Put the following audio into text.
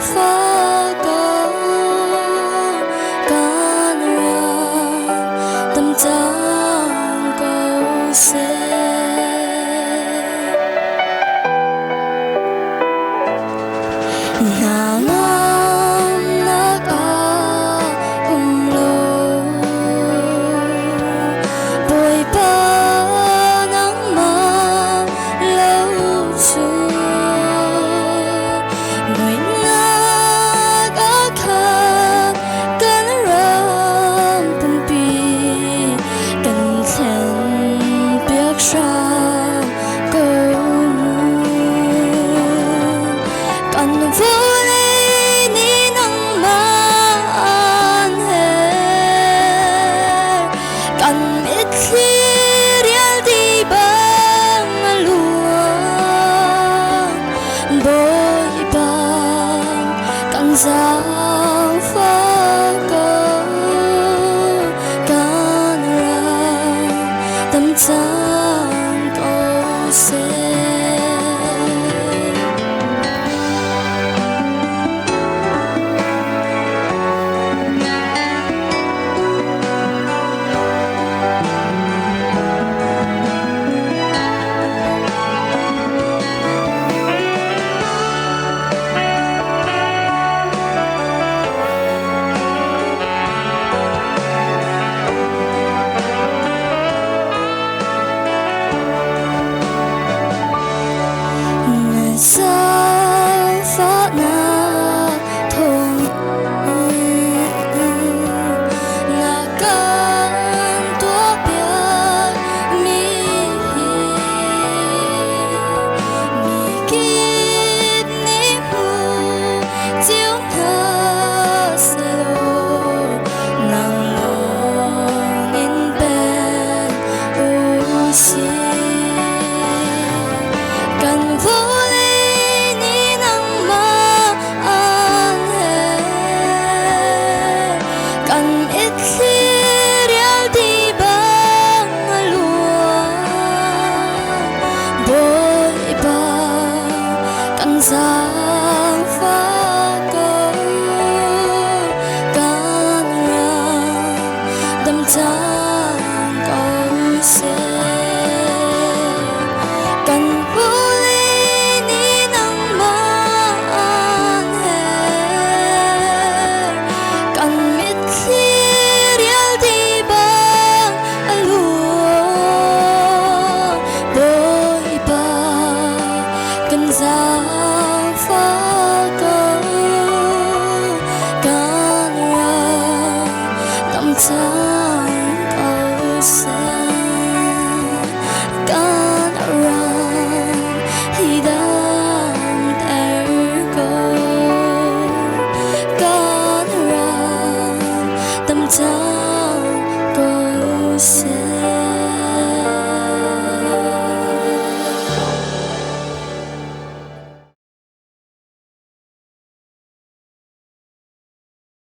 phá câu can ra tâm trang câu sẽ nàng ngắm nắc lô bồi ba nắng mà lâu chuông người nắc khăn cần ram bùn bì cần thèn biết sao câu cần vô lý ni nắng mà an hệ cần biết khi riêng đi bằng luồng bồi bàn cần ra